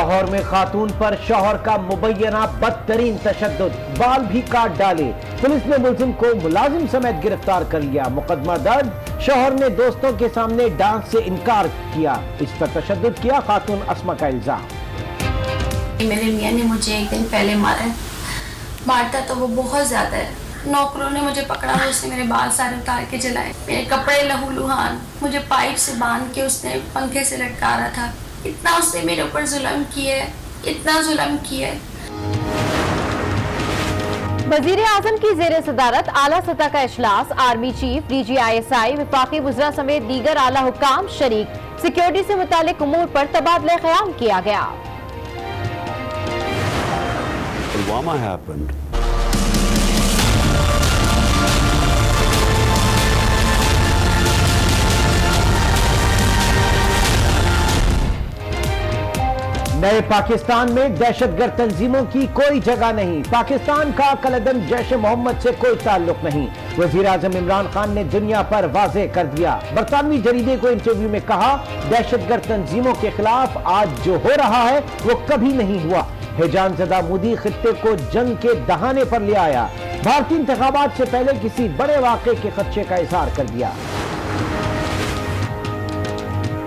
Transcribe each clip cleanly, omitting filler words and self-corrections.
لاہور میں خاتون پر شوہر کا مبینہ بدترین تشدد، بال بھی کاٹ ڈالے، پولیس نے ملزم کو ملازم سمیت گرفتار کر لیا، مقدمہ درج، شوہر نے دوستوں کے سامنے ڈانس سے انکار کیا، اس پر تشدد کیا، خاتون اسما کا الزام۔ میرے میاں نے مجھے ایک دن پہلے مارتا تو وہ بہت زیادہ ہے، نوکروں نے مجھے پکڑا، اس نے میرے بال سارے اتار کے جلائے، میرے کپڑے لہو لہان، مجھے پائپ سے باندھ کے اس نے پنکھے سے لٹکا رہا تھا، اتنا اس نے میرے اوپر ظلم کیا ہے، اتنا ظلم کیا ہے۔ وزیر اعظم کی زیر صدارت اعلیٰ سطح کا اجلاس، army chief, D G I S I, وفاقی وزراء سمیت دیگر اعلیٰ حکام شریک، سیکیورٹی سے متعلق امور پر تبادلہ خیال کیا گیا۔ Pulwama happened. نئے پاکستان میں دہشت گرد تنظیموں کی کوئی جگہ نہیں، پاکستان کا کالعدم جیش محمد سے کوئی تعلق نہیں، وزیر اعظم عمران خان نے دنیا پر واضح کر دیا۔ برطانوی جریدے کو انٹرویو میں کہا، دہشت گرد تنظیموں کے خلاف آج جو ہو رہا ہے وہ کبھی نہیں ہوا۔ ہیجان زدہ مودی خطے کو جنگ کے دہانے پر لے آیا، بھارتی انتخابات سے پہلے کسی بڑے واقعے کے خدشے کا اظہار کر دیا۔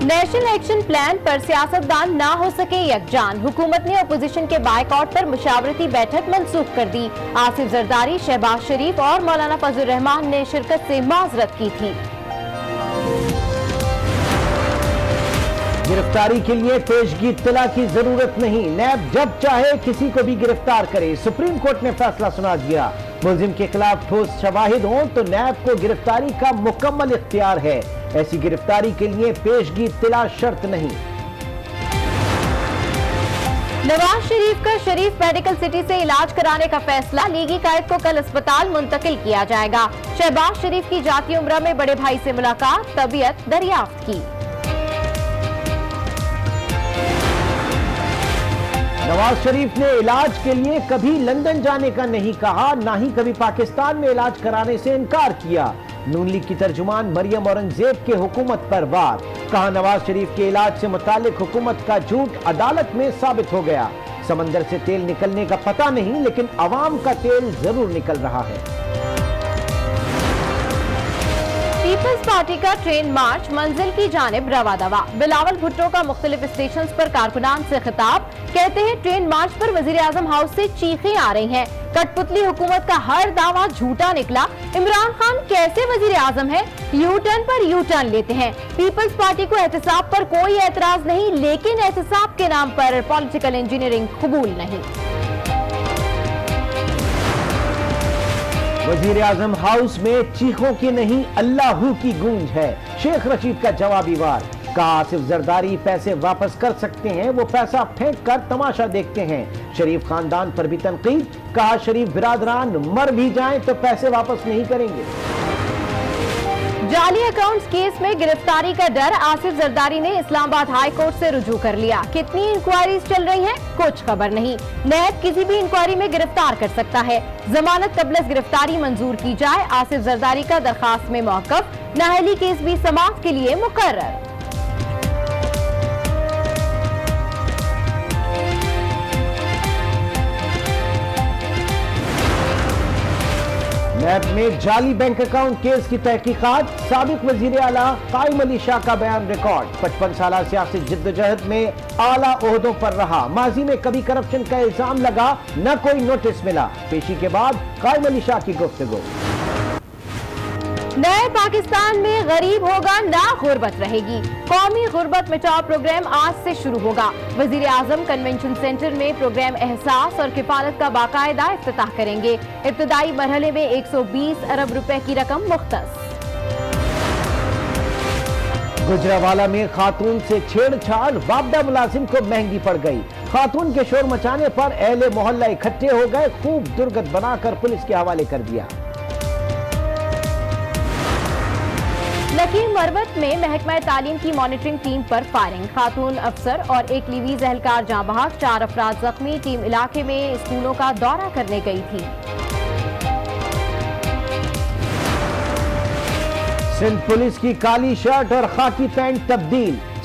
نیشنل ایکشن پلان پر سیاستدان نہ ہو سکے یکجان، حکومت نے اپوزیشن کے بائیکاٹ پر مشاورتی بیٹھک منسوخ کر دی، آصف زرداری، شہباز شریف اور مولانا فضل الرحمان نے شرکت سے معذرت کی تھی۔ گرفتاری کے لیے پیشگی اطلاع کی ضرورت نہیں، نیب جب چاہے کسی کو بھی گرفتار کرے، سپریم کورٹ نے فیصلہ سنا دیا، ملزم کے خلاف ٹھوس شواہد ہوں تو نیب کو گرفتاری کا مکمل اختیار ہے، ایسی گرفتاری کے لیے پیشگی اطلاع شرط نہیں۔ نواز شریف کا شریف میڈیکل سٹی سے علاج کرانے کا فیصلہ، لیگی قائد کو کل اسپتال منتقل کیا جائے گا، شہباز شریف کی جاتی عمرہ میں بڑے بھائی سے ملاقات، طبیعت دریافت کی۔ نواز شریف نے علاج کے لیے کبھی لندن جانے کا نہیں کہا، نہ ہی کبھی پاکستان میں علاج کرانے سے انکار کیا، نون لیگ کی ترجمان مریم اورنگزیب کے حکومت پر وار، کہا نواز شریف کے علاج سے متعلق حکومت کا جھوٹ عدالت میں ثابت ہو گیا، سمندر سے تیل نکلنے کا پتہ نہیں لیکن عوام کا تیل ضرور نکل رہا ہے۔ پیپلز پارٹی کا ٹرین مارچ منزل کی جانب رواں دواں، بلاول بھٹو کا مختلف اسٹیشنز پر کارکنان سے خطاب، کہتے ہیں ٹرین مارچ پر وزیر اعظم ہاؤس سے چیخیں آ رہی ہیں، کٹ پتلی حکومت کا ہر دعویٰ جھوٹا نکلا، عمران خان کیسے وزیر اعظم ہے، you turn per you turn لیتے ہیں، پیپلز پارٹی کو احتساب پر کوئی اعتراض نہیں، لیکن احتساب کے نام پر پولیٹیکل انجینئرنگ قبول نہیں۔ وزیر اعظم ہاؤس میں چیخوں کی نہیں اللہ کی گونج ہے، شیخ رشید کا جوابی وار، کہا آصف زرداری پیسے واپس کر سکتے ہیں، وہ پیسہ پھینک کر تماشا دیکھتے ہیں، شریف خاندان پر بھی تنقید، کہا شریف برادران مر بھی جائیں تو پیسے واپس نہیں کریں گے۔ جعلی اکاؤنٹس کیس میں گرفتاری کا ڈر، آصف زرداری نے اسلام آباد ہائی کورٹ سے رجوع کر لیا، کتنی انکوائریز چل رہی ہیں کچھ خبر نہیں، نیب کسی بھی انکوائری میں گرفتار کر سکتا ہے، ضمانت قبل از گرفتاری منظور کی جائے، آصف زرداری کا درخواست میں موقف، نااہلی کیس بھی سماعت کے لیے مقرر۔ نیب میں جعلی بینک اکاؤنٹ کیس کی تحقیقات، سابق وزیر اعلیٰ قائم علی شاہ کا بیان ریکارڈ، 55 سالہ سیاسی جدوجہد میں اعلیٰ عہدوں پر رہا، ماضی میں کبھی کرپشن کا الزام لگا نہ کوئی نوٹس ملا، پیشی کے بعد قائم علی شاہ کی گفتگو۔ نئے پاکستان میں غریب ہوگا نہ غربت رہے گی، قومی غربت مٹاؤ پروگرام آج سے شروع ہوگا، وزیر اعظم کنونشن سینٹر میں پروگرام احساس اور کفالت کا باقاعدہ افتتاح کریں گے، ابتدائی مرحلے میں 120 ارب روپے کی رقم مختص۔ گجرانوالہ میں خاتون سے چھیڑ چھاڑ، وابدہ ملازم کو مہنگی پڑ گئی، خاتون کے شور مچانے پر اہل محلہ اکٹھے ہو گئے، خوب درگت بنا کر پولیس کے حوالے کر دیا۔ لکیر مروت میں محکمہ تعلیم کی مانیٹرنگ ٹیم پر فائرنگ، خاتون افسر اور ایک لیویز اہلکار جاں بحق، 4 افراد زخمی، ٹیم علاقے میں اسکولوں کا دورہ کرنے گئی تھی۔ سندھ پولیس کی کالی شرٹ اور خاکی پینٹ تبدیل،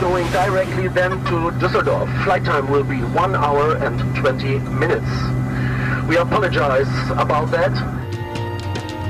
Going directly then to Düsseldorf. Flight time will be 1 hour and 20 minutes. We apologize about that.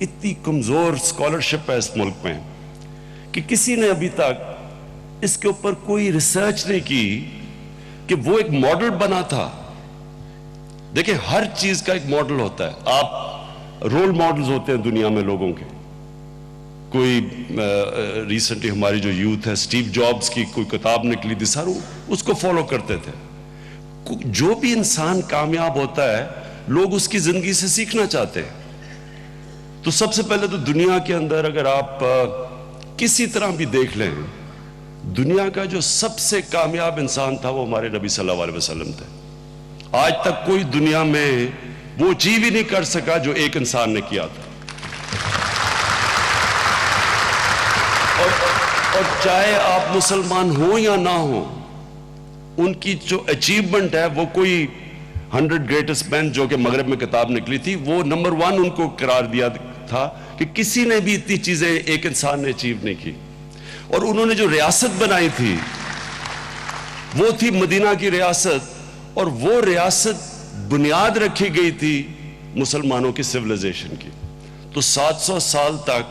اتنی کمزور اسکالرشپ ہے اس ملک میں کہ کسی نے ابھی تک اس کے اوپر کوئی ریسرچ نہیں کی کہ وہ ایک ماڈل بنا تھا. دیکھیں ہر چیز کا ایک ماڈل ہوتا ہے. آپ رول ماڈلز ہوتے ہیں دنیا میں لوگوں کے. کوئی ریسنٹلی ہماری جو یوتھ ہے اسٹیو جابز کی کوئی کتاب نکلی تھی سر اس کو فالو کرتے تھے. جو بھی انسان کامیاب ہوتا ہے لوگ اس کی زندگی سے سیکھنا چاہتے ہیں. تو سب سے پہلے تو دنیا کے اندر اگر آپ کسی طرح بھی دیکھ لیں دنیا کا جو سب سے کامیاب انسان تھا وہ ہمارے نبی صلی اللہ علیہ وسلم تھے. آج تک کوئی دنیا میں وہ اچیو ہی نہیں کر سکا جو ایک انسان نے کیا تھا. اور چاہے آپ مسلمان ہوں یا نہ ہوں ان کی جو اچیومنٹ ہے وہ کوئی 100 گریٹسٹ مین جو کہ مغرب میں کتاب نکلی تھی وہ نمبر 1 ان کو قرار دیا تھا کہ کسی نے بھی اتنی چیزیں ایک انسان نے اچیو نہیں کی. اور انہوں نے جو ریاست بنائی تھی وہ تھی مدینہ کی ریاست اور وہ ریاست بنیاد رکھی گئی تھی مسلمانوں کی سیویلائزیشن کی. تو 700 سال تک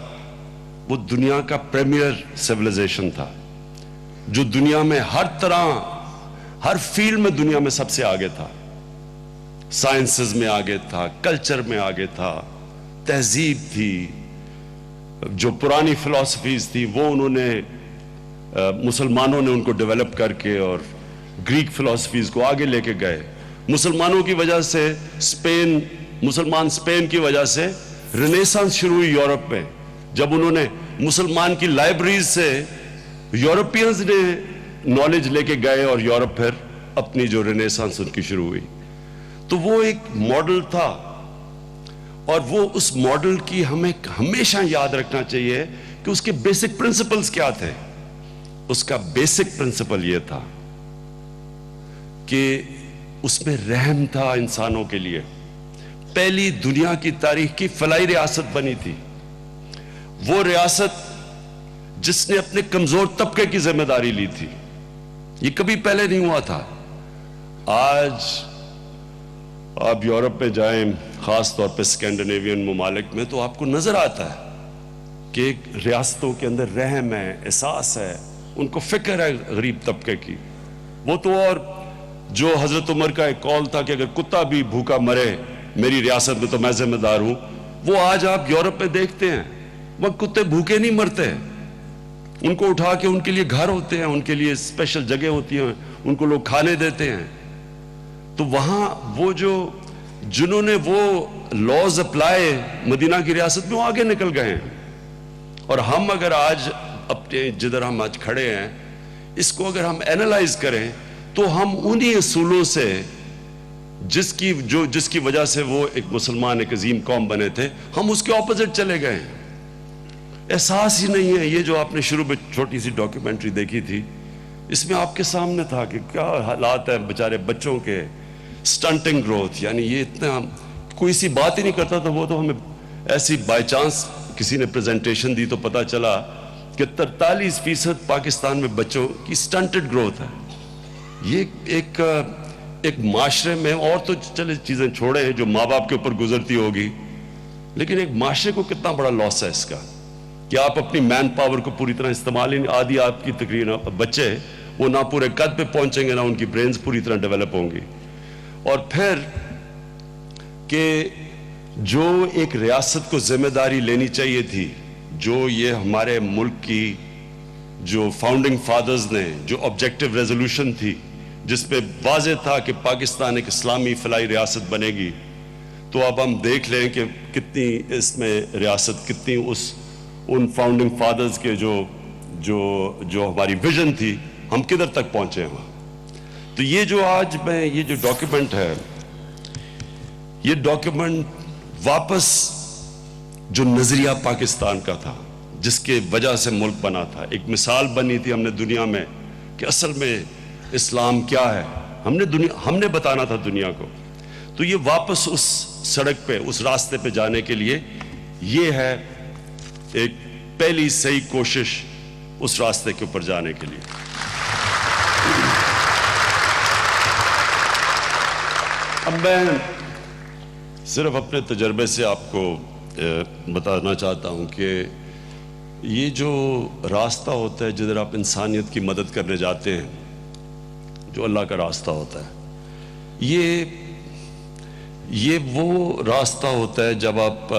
وہ دنیا کا پریمیئر سیویلائزیشن تھا جو دنیا میں ہر طرح ہر فیلڈ میں دنیا میں سب سے آگے تھا. سائنسز میں آگے تھا, کلچر میں آگے تھا, تہذیب تھی, جو پرانی فلسفیز تھی وہ انہوں نے مسلمانوں نے ان کو ڈیولپ کر کے اور گریک فلسفیز کو آگے لے کے گئے. مسلمانوں کی وجہ سے اسپین کی وجہ سے رینیسانس شروع ہوئی یورپ میں جب انہوں نے مسلمان کی لائبریریز سے یورپینز نے نالج لے کے گئے اور یورپ پھر اپنی جو رینیسانس ان کی شروع ہوئی. تو وہ ایک ماڈل تھا اور وہ اس ماڈل کی ہمیں ہمیشہ یاد رکھنا چاہیے کہ اس کے بیسک پرنسپلز کیا تھے. اس کا بیسک پرنسپل یہ تھا کہ اس میں رحم تھا انسانوں کے لیے. پہلی دنیا کی تاریخ کی فلاحی ریاست بنی تھی. وہ ریاست جس نے اپنے کمزور طبقے کی ذمہ داری لی تھی. یہ کبھی پہلے نہیں ہوا تھا. آج آپ یورپ میں جائیں خاص طور پہ اسکینڈینیوین ممالک میں تو آپ کو نظر آتا ہے کہ ریاستوں کے اندر رحم ہے, احساس ہے, ان کو فکر ہے غریب طبقے کی. وہ تو اور جو حضرت عمر کا ایک قول تھا کہ اگر کتا بھی بھوکا مرے میری ریاست میں تو میں ذمہ دار ہوں, وہ آج آپ یورپ میں دیکھتے ہیں وہ کتے بھوکے نہیں مرتے. ان کو اٹھا کے ان کے لیے گھر ہوتے ہیں, ان کے لیے اسپیشل جگہ ہوتی ہیں, ان کو لوگ کھانے دیتے ہیں. تو وہاں وہ جنہوں نے وہ لاز اپلائی مدینہ کی ریاست میں وہ آگے نکل گئے ہیں. اور ہم اگر آج اپنے جدھر ہم آج کھڑے ہیں اس کو اگر ہم اینالائز کریں تو ہم انہی اصولوں سے جس کی وجہ سے وہ ایک مسلمان ایک عظیم قوم بنے تھے ہم اس کے اپوزٹ چلے گئے ہیں. احساس ہی نہیں ہے. یہ جو آپ نے شروع میں چھوٹی سی ڈاکیومنٹری دیکھی تھی اس میں آپ کے سامنے تھا کہ کیا حالات ہیں بیچارے بچوں کے, سٹنٹنگ گروتھ, یعنی یہ اتنا کوئی سی بات ہی نہیں کرتا تھا. وہ تو ہمیں ایسی بائی چانس کسی نے پریزنٹیشن دی تو پتا چلا کہ 43% پاکستان میں بچوں کی سٹنٹڈ گروتھ ہے. یہ ایک معاشرے میں, اور تو چلے چیزیں چھوڑے ہیں جو ماں باپ کے اوپر گزرتی ہوگی, لیکن ایک معاشرے کو کتنا بڑا لاس ہے اس کا کہ آپ اپنی مین پاور کو پوری طرح استعمال ہی نہیں. آدھی آپ کی تقریباً بچے وہ نہ پورے قد پہ پہنچیں گے نہ ان کی برینز پوری طرح ڈیولپ ہوں گی. اور پھر کہ جو ایک ریاست کو ذمہ داری لینی چاہیے تھی, جو یہ ہمارے ملک کی جو فاؤنڈنگ فادرز نے جو آبجیکٹو ریزولوشن تھی جس پہ واضح تھا کہ پاکستان ایک اسلامی فلاحی ریاست بنے گی, تو اب ہم دیکھ لیں کہ کتنی اس میں ریاست کتنی ان فاؤنڈنگ فادرز کے جو ہماری ویژن تھی ہم کدھر تک پہنچے ہیں. تو یہ جو آج میں یہ جو ڈاکیومنٹ ہے یہ ڈاکیومنٹ واپس جو نظریہ پاکستان کا تھا جس کے وجہ سے ملک بنا تھا, ایک مثال بنی تھی ہم نے دنیا میں کہ اصل میں اسلام کیا ہے, ہم نے بتانا تھا دنیا کو. تو یہ واپس اس سڑک پہ اس راستے پہ جانے کے لیے یہ ہے ایک پہلی صحیح کوشش اس راستے کے اوپر جانے کے لیے. اب میں صرف اپنے تجربے سے آپ کو بتانا چاہتا ہوں کہ یہ جو راستہ ہوتا ہے جدھر آپ انسانیت کی مدد کرنے جاتے ہیں، جو اللہ کا راستہ ہوتا ہے، یہ وہ راستہ ہوتا ہے جب آپ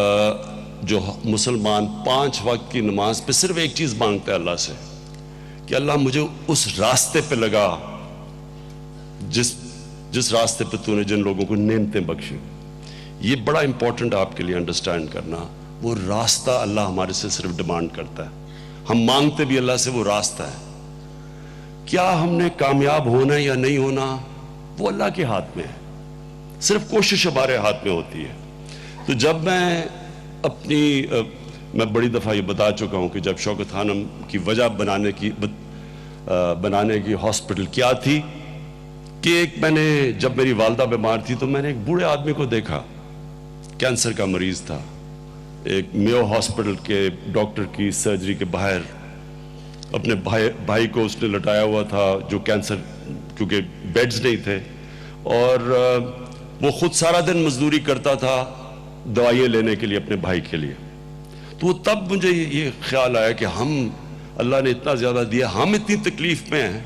جو مسلمان 5 وقت کی نماز پہ صرف ایک چیز مانگتا ہے اللہ سے کہ اللہ مجھے اس راستے پہ لگا جس راستے پہ تو نے جن لوگوں کو نعمتیں بخشی. یہ بڑا امپورٹنٹ آپ کے لیے انڈرسٹینڈ کرنا. وہ راستہ اللہ ہمارے سے صرف ڈیمانڈ کرتا ہے. ہم مانگتے بھی اللہ سے وہ راستہ ہے. کیا ہم نے کامیاب ہونا یا نہیں ہونا وہ اللہ کے ہاتھ میں ہے. صرف کوشش ہمارے ہاتھ میں ہوتی ہے. تو جب میں بڑی دفعہ یہ بتا چکا ہوں کہ جب شوکت خانم کی وجہ بنانے کی ہاسپٹل کیا تھی کہ جب میری والدہ بیمار تھی تو میں نے ایک بوڑھے آدمی کو دیکھا، کینسر کا مریض تھا. ایک میو ہاسپٹل کے ڈاکٹر کی سرجری کے باہر اپنے بھائی کو اس نے لٹایا ہوا تھا جو کینسر، کیونکہ بیڈز نہیں تھے، اور وہ خود سارا دن مزدوری کرتا تھا دوائیں لینے کے لیے اپنے بھائی کے لیے. تو تب مجھے یہ خیال آیا کہ اللہ نے اتنا زیادہ دیا، ہم اتنی تکلیف میں ہیں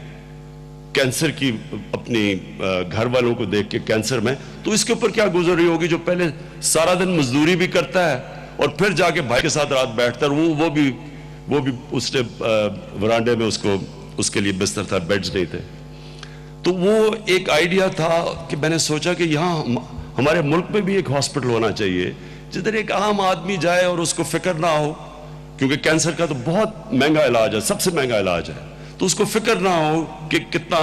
کینسر کی، اپنی گھر والوں کو دیکھ کے کینسر میں، تو اس کے اوپر کیا گزر رہی ہوگی جو پہلے سارا دن مزدوری بھی کرتا ہے اور پھر جا کے بھائی کے ساتھ رات بیٹھتا ہے. وہ بھی اس نے ورانڈے میں اس کے لیے بستر تھا، بیڈز نہیں تھے. تو وہ ایک آئیڈیا تھا کہ میں نے سوچا کہ یہاں ہمارے ملک میں بھی ایک ہاسپٹل ہونا چاہیے جدھر ایک عام آدمی جائے اور اس کو فکر نہ ہو، کیونکہ کینسر کا تو بہت مہنگا علاج ہے، سب سے مہنگا علاج ہے. تو اس کو فکر نہ ہو کہ کتنا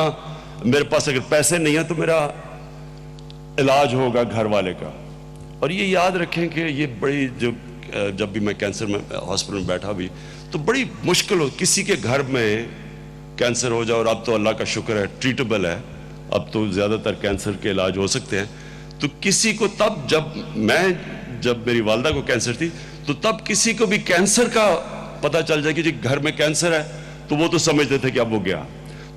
میرے پاس اگر پیسے نہیں ہیں تو میرا علاج ہوگا گھر والے کا. اور یہ یاد رکھیں کہ یہ بڑی جب بھی میں کینسر میں ہاسپٹل میں بیٹھا بھی تو بڑی مشکل ہو کسی کے گھر میں کینسر ہو جائے. اور اب تو اللہ کا شکر ہے ٹریٹبل ہے، اب تو زیادہ تر کینسر کے علاج ہو سکتے ہیں. تو کسی کو جب میری والدہ کو کینسر تھی تو تب کسی کو بھی کینسر کا پتہ چل جائے کہ جی گھر میں کینسر ہے تو وہ تو سمجھتے تھے کہ اب وہ گیا.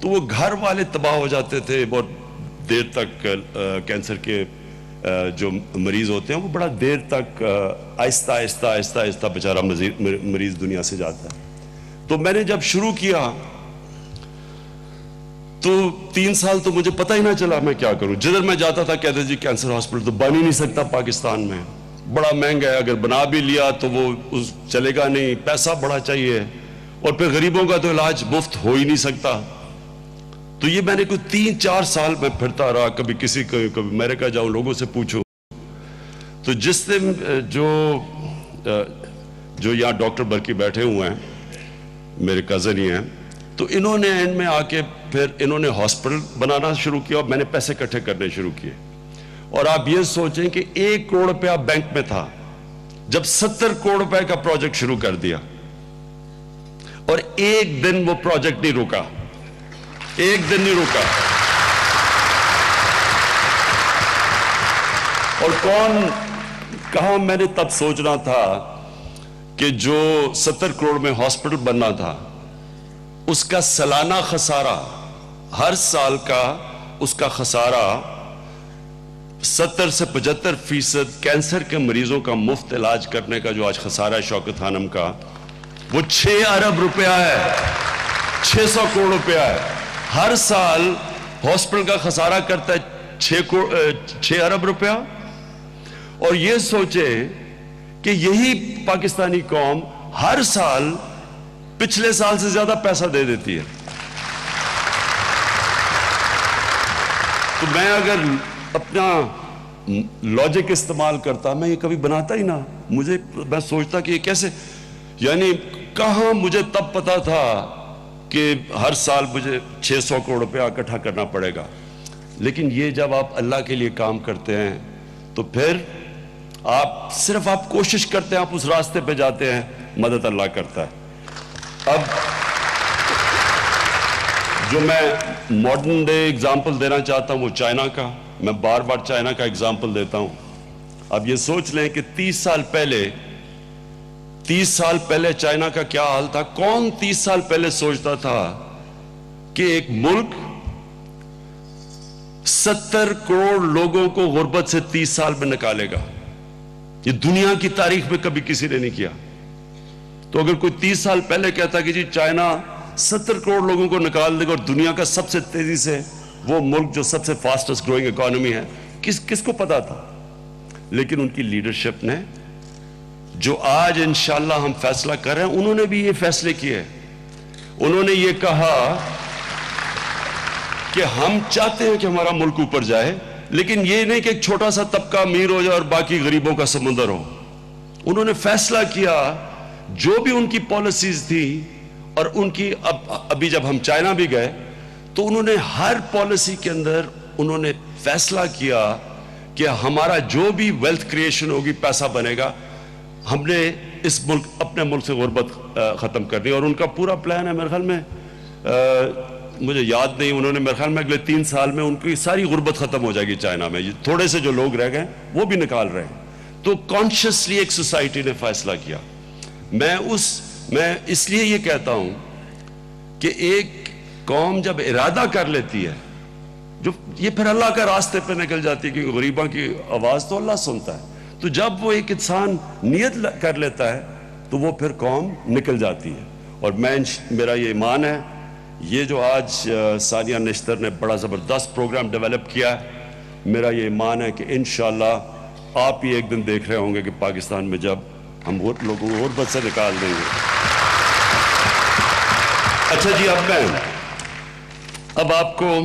تو وہ گھر والے تباہ ہو جاتے تھے. بہت دیر تک کینسر کے جو مریض ہوتے ہیں وہ بڑا دیر تک آہستہ آہستہ آہستہ آہستہ بیچارہ مریض دنیا سے جاتا ہے. تو میں نے جب شروع کیا تو 3 سال تو مجھے پتہ ہی نہ چلا میں کیا کروں. جدھر میں جاتا تھا کہتے جی کینسر ہاسپٹل تو بن ہی نہیں سکتا پاکستان میں، بڑا مہنگا ہے، اگر بنا بھی لیا تو وہ چلے گا نہیں، پیسہ بڑا چاہیے، اور پھر غریبوں کا تو علاج مفت ہو ہی نہیں سکتا. تو یہ میں نے کوئی 3-4 سال میں پھرتا رہا، کبھی کسی کو کبھی امریکہ جاؤں لوگوں سے پوچھوں. تو جس دن جو یہاں ڈاکٹر برکی بیٹھے ہوئے ہیں میرے کزن ہی ہیں، تو انہوں نے اینڈ میں آ کے پھر انہوں نے ہاسپٹل بنانا شروع کیا اور میں نے پیسے اکٹھے کرنے شروع کیے. اور آپ یہ سوچیں کہ 1 کروڑ روپیہ بینک میں تھا جب 70 کروڑ روپے کا پروجیکٹ شروع کر دیا، اور ایک دن وہ پروجیکٹ نہیں رکا، ایک دن نہیں رکا. اور کہاں میں نے تب سوچنا تھا کہ جو 70 کروڑ میں ہاسپٹل بننا تھا اس کا سالانہ خسارہ، ہر سال کا اس کا خسارہ 70 سے 75% کینسر کے مریضوں کا مفت علاج کرنے کا جو آج خسارہ ہے شوکت خانم کا، وہ 6 ارب روپیہ ہے، 600 کروڑ روپیہ ہے. ہر سال ہاسپٹل کا خسارہ کرتا ہے 6 ارب روپیہ. اور یہ سوچے کہ یہی پاکستانی قوم ہر سال پچھلے سال سے زیادہ پیسہ دے دیتی ہے. تو میں اگر اپنا لاجک استعمال کرتا میں یہ کبھی بناتا ہی نہ. میں سوچتا کہ یہ کیسے، یعنی کہاں مجھے تب پتا تھا کہ ہر سال مجھے 600 کروڑ روپیہ اکٹھا کرنا پڑے گا. لیکن یہ جب آپ اللہ کے لیے کام کرتے ہیں تو پھر صرف آپ کوشش کرتے ہیں، آپ اس راستے پہ جاتے ہیں، مدد اللہ کرتا ہے. اب جو میں ماڈرن ڈے اگزامپل دینا چاہتا ہوں وہ چائنا کا. میں بار بار چائنا کا اگزامپل دیتا ہوں. اب یہ سوچ لیں کہ 30 سال پہلے چائنا کا کیا حال تھا. کون 30 سال پہلے سوچتا تھا کہ ایک ملک 70 کروڑ لوگوں کو غربت سے 30 سال میں نکالے گا. یہ دنیا کی تاریخ میں کبھی کسی نے نہیں کیا. تو اگر کوئی 30 سال پہلے کہتا کہ جی چائنا 70 کروڑ لوگوں کو نکال دے گا اور دنیا کا سب سے تیزی سے وہ ملک جو سب سے فاسٹسٹ گروئنگ اکانومی ہے, کس کو پتا تھا؟ لیکن ان کی لیڈرشپ نے, جو آج انشاءاللہ ہم فیصلہ کر رہے ہیں, انہوں نے بھی یہ فیصلے کیے. انہوں نے یہ کہا کہ ہم چاہتے ہیں کہ ہمارا ملک اوپر جائے, لیکن یہ نہیں کہ ایک چھوٹا سا طبقہ امیر ہو جائے اور باقی غریبوں کا سمندر ہو. انہوں نے فیصلہ کیا جو بھی ان کی پالیسیز تھی, اور ان کی ابھی جب ہم چائنا بھی گئے تو انہوں نے ہر پالیسی کے اندر انہوں نے فیصلہ کیا کہ ہمارا جو بھی ویلتھ کریشن ہوگی, پیسہ بنے گا, ہم نے اس ملک اپنے ملک سے غربت ختم کرنی. اور ان کا پورا پلان ہے, میرے خیال میں مجھے یاد نہیں, انہوں نے میرے خیال میں اگلے 3 سال میں ان کی ساری غربت ختم ہو جائے گی چائنا میں. تھوڑے سے جو لوگ رہ گئے وہ بھی نکال رہے ہیں. تو کانشیسلی ایک سوسائٹی نے فیصلہ کیا. میں اس لیے یہ کہتا ہوں کہ ایک قوم جب ارادہ کر لیتی ہے, جو یہ پھر اللہ کا راستے پہ نکل جاتی ہے, کیونکہ غریباں کی آواز تو اللہ سنتا ہے. تو جب وہ ایک انسان نیت کر لیتا ہے تو وہ پھر قوم نکل جاتی ہے. اور میرا یہ ایمان ہے, یہ جو آج ثانیہ نشتر نے بڑا زبردست پروگرام ڈیولپ کیا ہے, میرا یہ ایمان ہے کہ انشاءاللہ آپ ہی ایک دن دیکھ رہے ہوں گے کہ پاکستان میں جب ہم لوگوں کو غربت سے نکال دیں گے. اچھا جی, اب آپ کو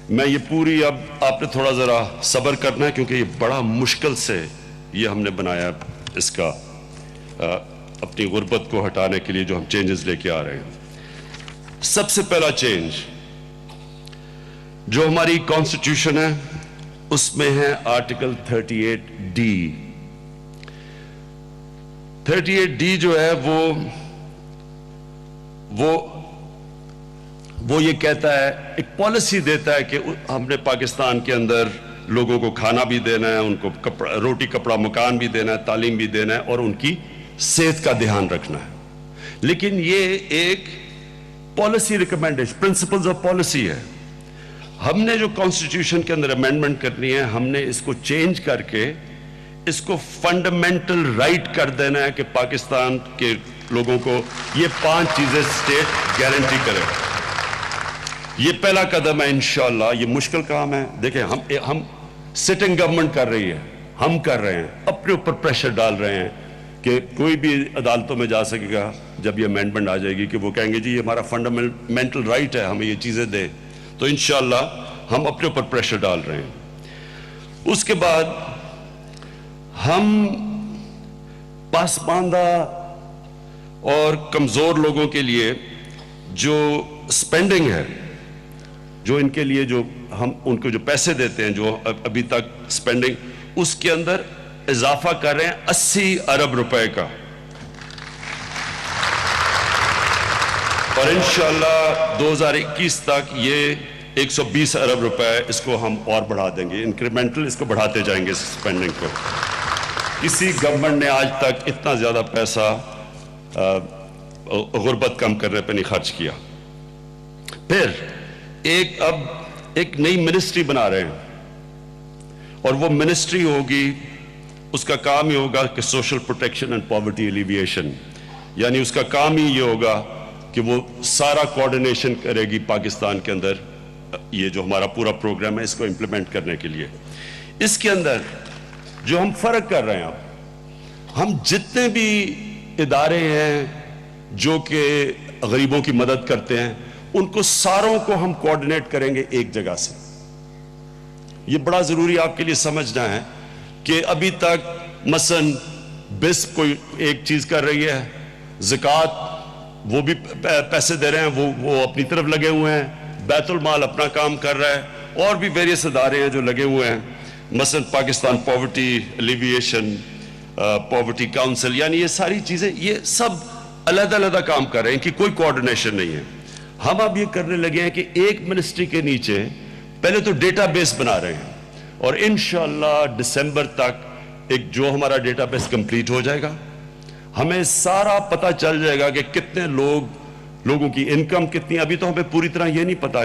میں یہ پوری, اب آپ نے تھوڑا ذرا صبر کرنا ہے کیونکہ یہ بڑا مشکل سے یہ ہم نے بنایا اس کا, اپنی غربت کو ہٹانے کے لیے جو ہم چینجز لے کے آ رہے ہیں. سب سے پہلا چینج جو ہماری کانسٹیٹیوشن ہے اس میں ہے آرٹیکل 38D. 38D جو ہے وہ یہ کہتا ہے, ایک پالیسی دیتا ہے کہ ہم نے پاکستان کے اندر لوگوں کو کھانا بھی دینا ہے, ان کو روٹی کپڑا مکان بھی دینا ہے, تعلیم بھی دینا ہے, اور ان کی صحت کا دھیان رکھنا ہے. لیکن یہ ایک policy recommendation, principles of policy ہے. ہم نے جو کانسٹیٹیوشن کے اندر امینڈمنٹ کرنی ہے, ہم نے اس کو چینج کر کے اس کو فنڈامنٹل رائٹ کر دینا ہے کہ پاکستان کے لوگوں کو یہ 5 چیزیں اسٹیٹ گارنٹی کرے. یہ پہلا قدم ہے انشاءاللہ. یہ مشکل کام ہے. دیکھیں ہم سٹنگ گورنمنٹ کر رہی ہے, ہم کر رہے ہیں, اپنے اوپر پریشر ڈال رہے ہیں کہ کوئی بھی عدالتوں میں جا سکے گا جب یہ امینڈمنٹ آ جائے گی کہ وہ کہیں گے جی یہ ہمارا فنڈامنٹل رائٹ ہے, ہمیں یہ چیزیں دے. تو انشاءاللہ ہم اپنے اوپر پریشر ڈال رہے ہیں. اس کے بعد ہم پسماندہ اور کمزور لوگوں کے لیے جو سپینڈنگ ہے, جو ان کے لیے جو ہم ان کو جو پیسے دیتے ہیں, جو ابھی تک سپینڈنگ, اس کے اندر اضافہ کر رہے ہیں 80 ارب روپے کا. اور انشاءاللہ 2021 تک یہ 120 ارب روپے اس کو ہم اور بڑھا دیں گے. انکریمنٹل اس کو بڑھاتے جائیں گے سپینڈنگ کو. کسی گورنمنٹ نے آج تک اتنا زیادہ پیسہ غربت کم کرنے پہ نہیں خرچ کیا. پھر اب ایک نئی منسٹری بنا رہے ہیں, اور وہ منسٹری ہوگی, اس کا کام ہی ہوگا کہ social protection and poverty alleviation. یعنی اس کا کام ہی یہ ہوگا کہ وہ سارا کوارڈینیشن کرے گی پاکستان کے اندر, یہ جو ہمارا پورا پروگرام ہے اس کو امپلیمنٹ کرنے کے لیے. اس کے اندر جو ہم فرق کر رہے ہیں, ہم جتنے بھی ادارے ہیں جو کہ غریبوں کی مدد کرتے ہیں, ان کو ساروں کو ہم کوارڈینیٹ کریں گے ایک جگہ سے. یہ بڑا ضروری آپ کے لیے سمجھنا ہے کہ ابھی تک مثلا بس کوئی ایک چیز کر رہی ہے, زکوٰۃ وہ بھی پیسے دے رہے ہیں, وہ اپنی طرف لگے ہوئے ہیں, بیت المال اپنا کام کر رہا ہے, اور بھی ویریس ادارے ہیں جو لگے ہوئے ہیں, مثلا Pakistan poverty alleviation, poverty council. یعنی یہ ساری چیزیں یہ سب علیحدہ علیحدہ کام کر رہے ہیں, کہ کوئی کوارڈینیشن نہیں ہے. ہم اب یہ کرنے لگے ہیں کہ ایک منسٹری کے نیچے پہلے تو ڈیٹا بیس بنا رہے ہیں, اور انشاءاللہ دسمبر تک ایک جو ہمارا ڈیٹا بیس کمپلیٹ ہو جائے گا, ہمیں سارا پتہ چل جائے گا کہ کتنے لوگوں کی انکم کتنی. ابھی تو ہمیں پوری طرح یہ نہیں پتا,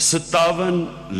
57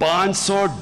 500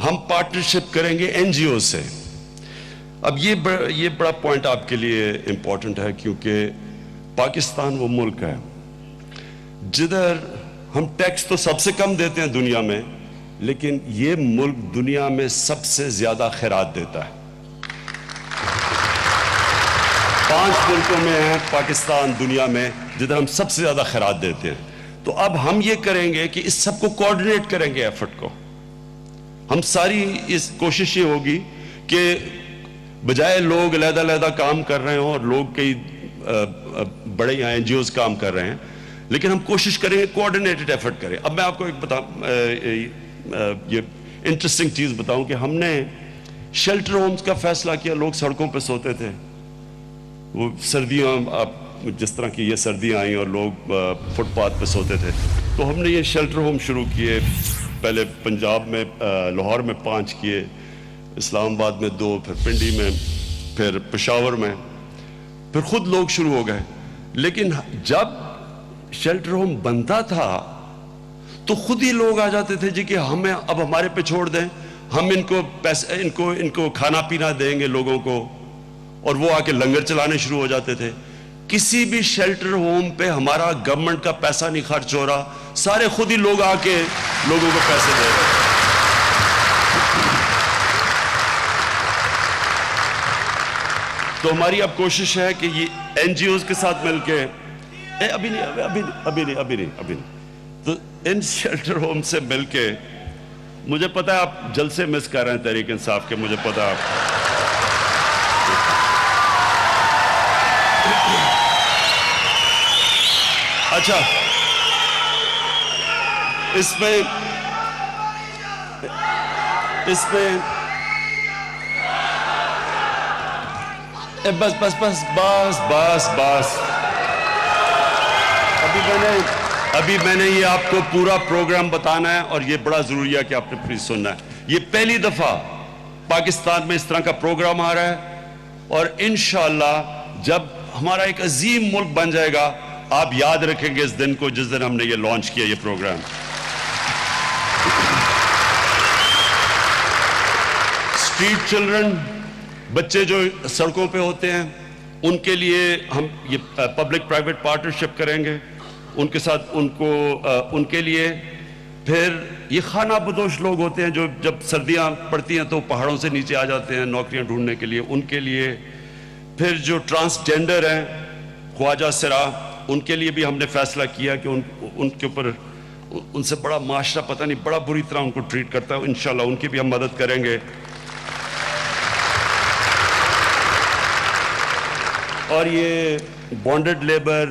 ہم پارٹنرشپ کریں گے NGO سے. اب یہ بڑا پوائنٹ آپ کے لیے امپورٹنٹ ہے کیونکہ پاکستان وہ ملک ہے جدھر ہم ٹیکس تو سب سے کم دیتے ہیں دنیا میں, لیکن یہ ملک دنیا میں سب سے زیادہ خیرات دیتا ہے. 5 ملکوں میں ہے پاکستان دنیا میں جدھر ہم سب سے زیادہ خیرات دیتے ہیں. تو اب ہم یہ کریں گے کہ اس سب کو کوآرڈینیٹ کریں گے ایفرٹ کو. ہم ساری اس کوشش یہ ہوگی کہ بجائے لوگ علیحدہ علیحدہ کام کر رہے ہوں اور لوگ کئی بڑے یہاں NGOs کام کر رہے ہیں, لیکن ہم کوشش کریں گے کوآرڈینیٹڈ ایفرٹ کریں. اب میں آپ کو ایک یہ انٹرسٹنگ چیز بتاؤں کہ ہم نے شیلٹر ہومز کا فیصلہ کیا. لوگ سڑکوں پہ سوتے تھے, وہ سردیاں آپ جس طرح کی یہ سردیاں آئیں اور لوگ فٹ پاتھ پہ سوتے تھے, تو ہم نے یہ شیلٹر ہوم شروع کیے. پہلے پنجاب میں لاہور میں 5 کیے, اسلام آباد میں 2, پھر پنڈی میں, پھر پشاور میں, پھر خود لوگ شروع ہو گئے. لیکن جب شیلٹر ہوم بنتا تھا تو خود ہی لوگ آ جاتے تھے جی کہ ہمیں اب ہمارے پہ چھوڑ دیں, ہم ان کو پیسے ان کو کھانا پینا دیں گے لوگوں کو, اور وہ آ کے لنگر چلانے شروع ہو جاتے تھے. کسی بھی شیلٹر ہوم پہ ہمارا گورنمنٹ کا پیسہ نہیں خرچ ہو رہا, سارے خود ہی لوگ آ کے لوگوں کو پیسے دے رہے ہیں. تو ہماری اب کوشش ہے کہ یہ NGOs کے ساتھ مل کے ابھی نہیں تو ان شیلٹر ہوم سے مل کے, مجھے پتا ہے آپ جلسے مس کر رہے ہیں تحریک انصاف کے, مجھے پتا ہے. اچھا, اس میں بس ابھی میں نے یہ آپ کو پورا پروگرام بتانا ہے, اور یہ بڑا ضروری ہے کہ آپ نے پلیز سننا ہے. یہ پہلی دفعہ پاکستان میں اس طرح کا پروگرام آ رہا ہے, اور انشاءاللہ جب ہمارا ایک عظیم ملک بن جائے گا, آپ یاد رکھیں گے اس دن کو جس دن ہم نے یہ لانچ کیا یہ پروگرام. اسٹریٹ چلڈرن, بچے جو سڑکوں پہ ہوتے ہیں, ان کے لیے ہم یہ پبلک پرائیویٹ پارٹنرشپ کریں گے ان کے ساتھ, ان کے لیے. پھر یہ خانہ بدوش لوگ ہوتے ہیں جو جب سردیاں پڑتی ہیں تو پہاڑوں سے نیچے آ جاتے ہیں نوکریاں ڈھونڈنے کے لیے, ان کے لیے. پھر جو ٹرانسجینڈر ہیں, خواجہ سرا, ان کے لیے بھی ہم نے فیصلہ کیا کہ ان کے اوپر ان سے بڑا معاشرہ پتہ نہیں بڑا بری طرح ان کو ٹریٹ کرتا ہے. انشاءاللہ ان کی بھی ہم مدد کریں گے. اور یہ بانڈڈ لیبر,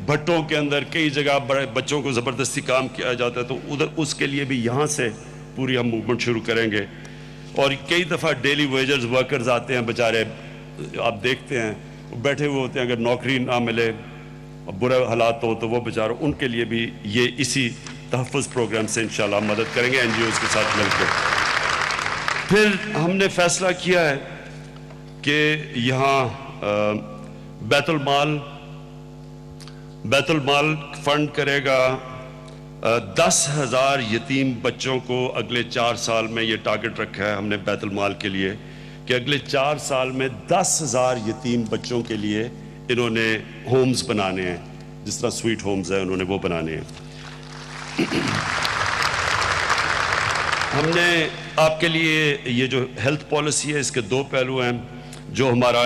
بھٹوں کے اندر کئی جگہ بڑے بچوں کو زبردستی کام کیا جاتا ہے, تو ادھر اس کے لیے بھی یہاں سے پوری ہم موومنٹ شروع کریں گے. اور کئی دفعہ ڈیلی ویجرز ورکرز آتے ہیں بیچارے, آپ دیکھتے ہیں بیٹھے ہوئے ہوتے ہیں, اگر نوکری نہ ملے, برے حالات ہو, تو وہ بیچارے, ان کے لیے بھی یہ اسی تحفظ پروگرام سے انشاءاللہ مدد کریں گے NGOs کے ساتھ مل کے. پھر ہم نے فیصلہ کیا ہے کہ یہاں بیت المال فنڈ کرے گا 10,000 یتیم بچوں کو. اگلے 4 سال میں یہ ٹارگٹ رکھا ہے ہم نے بیت المال کے لیے کہ اگلے 4 سال میں 10,000 یتیم بچوں کے لیے انہوں نے ہومز بنانے ہیں, جس طرح سویٹ ہومز ہیں انہوں نے وہ بنانے ہیں. ہم نے آپ کے لیے یہ جو ہیلتھ پالیسی ہے اس کے 2 پہلو ہیں. جو ہمارا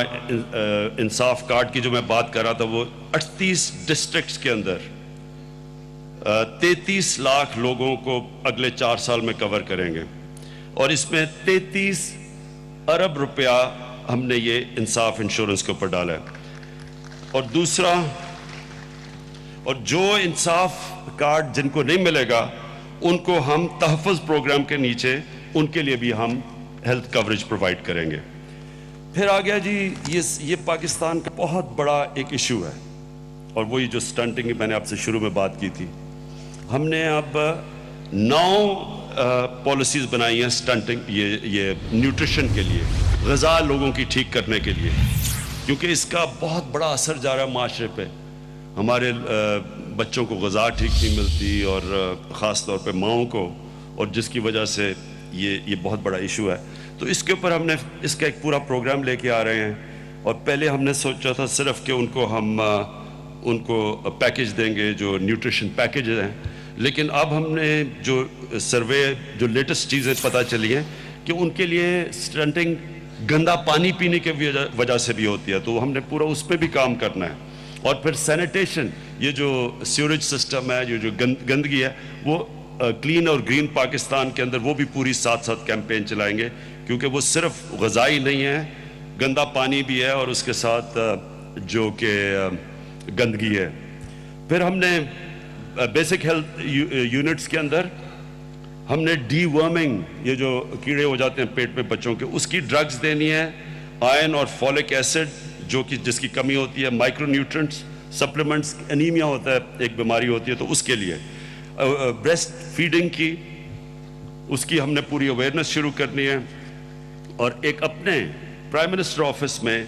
انصاف کارڈ کی جو میں بات کر رہا تھا, وہ 38 ڈسٹرکٹس کے اندر 33 لاکھ لوگوں کو اگلے 4 سال میں کور کریں گے, اور اس میں 33 ارب روپیہ ہم نے یہ انصاف انشورنس کے اوپر ڈالا ہے. اور دوسرا, اور جو انصاف کارڈ جن کو نہیں ملے گا ان کو ہم تحفظ پروگرام کے نیچے ان کے لیے بھی ہم ہیلتھ کوریج پرووائڈ کریں گے. پھر آ گیا جی یہ پاکستان کا بہت بڑا ایک ایشو ہے, اور وہی جو سٹنٹنگ میں نے آپ سے شروع میں بات کی تھی. ہم نے اب 9 پالیسیز بنائی ہیں سٹنٹنگ, یہ نیوٹریشن کے لیے, غذا لوگوں کی ٹھیک کرنے کے لیے, کیونکہ اس کا بہت بڑا اثر جا رہا ہے معاشرے پہ. ہمارے بچوں کو غذا ٹھیک نہیں ملتی, اور خاص طور پہ ماؤں کو, اور جس کی وجہ سے یہ بہت بڑا ایشو ہے. تو اس کے اوپر ہم نے اس کا ایک پورا پروگرام لے کے آ رہے ہیں. اور پہلے ہم نے سوچا تھا صرف کہ ان کو پیکج دیں گے جو نیوٹریشن پیکج ہیں, لیکن اب ہم نے جو سروے جو لیٹسٹ چیزیں پتہ چلی ہیں کہ ان کے لیے اسٹنٹنگ گندا پانی پینے کی وجہ سے بھی ہوتی ہے, تو ہم نے پورا اس پہ بھی کام کرنا ہے. اور پھر سینیٹیشن, یہ جو سیوریج سسٹم ہے, جو گندگی ہے, وہ کلین اور گرین پاکستان کے اندر وہ بھی پوری ساتھ ساتھ کیمپین چلائیں گے, کیونکہ وہ صرف غذائی نہیں ہے, گندا پانی بھی ہے اور اس کے ساتھ جو کہ گندگی ہے. پھر ہم نے بیسک ہیلتھ یونٹس کے اندر ہم نے ڈی ورمنگ, یہ جو کیڑے ہو جاتے ہیں پیٹ پہ بچوں کے, اس کی ڈرگز دینی ہے, آئرن اور فولک ایسڈ جس کی کمی ہوتی ہے, مائکرو نیوٹرنٹس, سپلیمنٹس, انیمیا ہوتا ہے ایک بیماری ہوتی ہے تو اس کے لیے, بریسٹ فیڈنگ کی اس کی ہم نے پوری اویئرنیس شروع کرنی ہے. اور ایک اپنے پرائم منسٹر آفس میں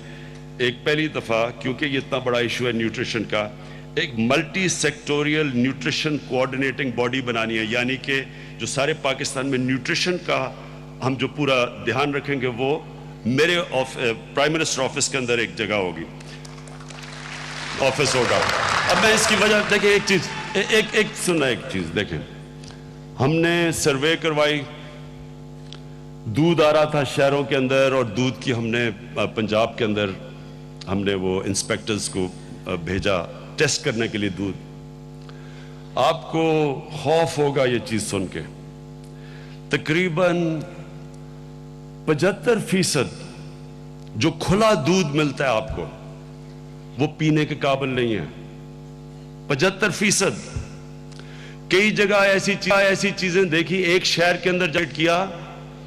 ایک پہلی دفعہ, کیونکہ یہ اتنا بڑا ایشو ہے نیوٹریشن کا, ایک ملٹی سیکٹوریل نیوٹریشن کوآرڈینیٹنگ باڈی بنانی ہے, یعنی کہ جو سارے پاکستان میں نیوٹریشن کا ہم جو پورا دھیان رکھیں گے وہ میرے پرائم منسٹر آفس کے اندر ایک جگہ ہوگی, آفس ہوگا. اب میں اس کی وجہ دیکھیں ایک چیز ایک چیز دیکھیں, ہم نے سروے کروائی, دودھ آ رہا تھا شہروں کے اندر, اور دودھ کی ہم نے پنجاب کے اندر ہم نے وہ انسپیکٹرز کو بھیجا ٹیسٹ کرنے کے لیے دودھ. آپ کو خوف ہوگا یہ چیز سن کے, تقریباً 75% جو کھلا دودھ ملتا ہے آپ کو وہ پینے کے قابل نہیں ہے. 75%. کئی جگہ ایسی چیزیں دیکھی, ایک شہر کے اندر جب کیا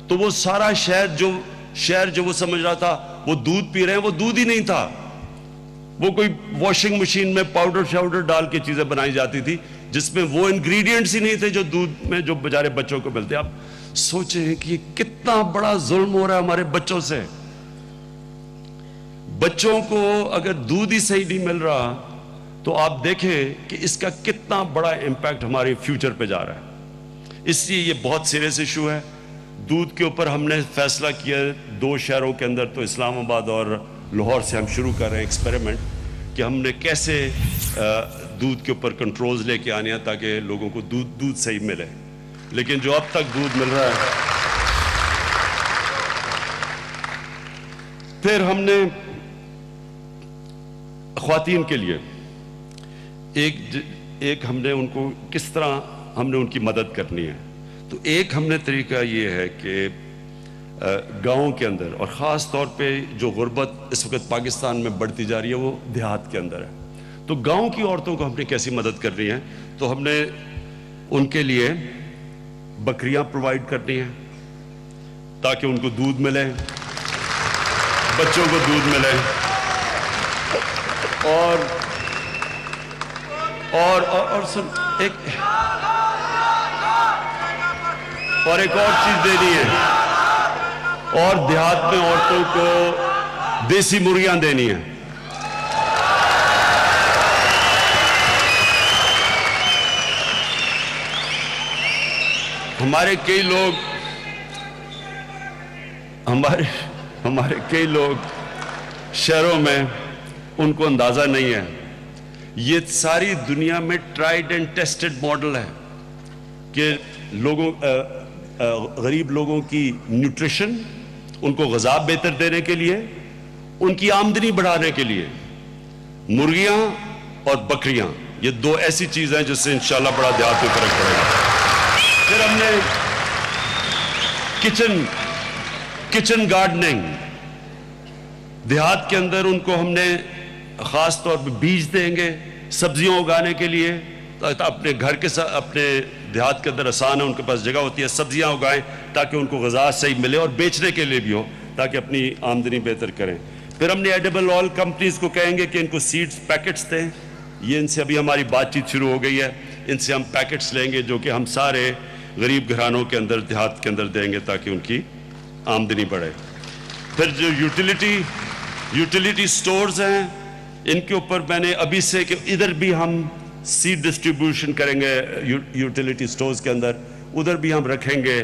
تو وہ سارا شہر جو وہ سمجھ رہا تھا وہ دودھ پی رہے ہیں, وہ دودھ ہی نہیں تھا, وہ کوئی واشنگ مشین میں پاؤڈر ڈال کے چیزیں بنائی جاتی تھی جس میں وہ انگریڈینٹس ہی نہیں تھے جو دودھ میں جو بیچارے بچوں کو ملتے. آپ سوچیں کہ کتنا بڑا ظلم ہو رہا ہے ہمارے بچوں سے. بچوں کو اگر دودھ ہی صحیح نہیں مل رہا تو آپ دیکھیں کہ اس کا کتنا بڑا امپیکٹ ہمارے فیوچر پہ جا رہا ہے. اس لیے یہ بہت سیریس ایشو ہے. دودھ کے اوپر ہم نے فیصلہ کیا 2 شہروں کے اندر, تو اسلام آباد اور لاہور سے ہم شروع کر رہے ہیں ایکسپیریمنٹ کہ ہم نے کیسے دودھ کے اوپر کنٹرولز لے کے آنے ہیں تاکہ لوگوں کو دودھ صحیح ملے. لیکن جو اب تک دودھ مل رہا ہے, پھر ہم نے خواتین کے لیے ایک ہم نے ان کو کس طرح ہم نے ان کی مدد کرنی ہے. تو ایک ہم نے طریقہ یہ ہے کہ گاؤں کے اندر, اور خاص طور پہ جو غربت اس وقت پاکستان میں بڑھتی جا رہی ہے وہ دیہات کے اندر ہے, تو گاؤں کی عورتوں کو ہم نے کیسی مدد کرنی ہے. تو ہم نے ان کے لیے بکریاں پرووائڈ کرنی ہیں تاکہ ان کو دودھ ملے, بچوں کو دودھ ملے, اور سن ایک اور چیز دینی ہے, اور دیہات میں عورتوں کو دیسی مرغیاں دینی ہیں. ہمارے کئی لوگ شہروں میں ان کو اندازہ نہیں ہے. یہ ساری دنیا میں ٹرائیڈ اینڈ ٹیسٹڈ ماڈل ہے کہ غریب لوگوں کی نیوٹریشن, ان کو غذا بہتر دینے کے لیے, ان کی آمدنی بڑھانے کے لیے مرغیاں اور بکریاں, یہ 2 ایسی چیزیں ہیں جس سے انشاءاللہ بڑا دیہات میں فرق پڑے گا. پھر ہم نے کچن گارڈننگ, دیہات کے اندر ان کو ہم نے خاص طور پہ بیج دیں گے سبزیاں اگانے کے لیے, اپنے گھر کے ساتھ اپنے دیہات کے اندر آسان ہے, ان کے پاس جگہ ہوتی ہے, سبزیاں اگائیں تاکہ ان کو غذا صحیح ملے اور بیچنے کے لیے بھی ہو تاکہ اپنی آمدنی بہتر کریں. پھر ہم نے ایڈیبل آئل کمپنیز کو کہیں گے کہ ان کو سیڈز پیکٹس دیں. یہ ان سے ابھی ہماری بات چیت شروع ہو گئی ہے, ان سے ہم پیکٹس لیں گے جو کہ ہم سارے غریب گھرانوں کے اندر دیہات کے اندر دیں گے تاکہ ان کی آمدنی بڑھے. پھر جو یوٹیلیٹی سٹورز ہیں ان کے اوپر میں نے ابھی سے کہ ادھر بھی ہم سیڈ ڈسٹریبیوشن کریں گے, یوٹیلیٹی سٹورز کے اندر ادھر بھی ہم رکھیں گے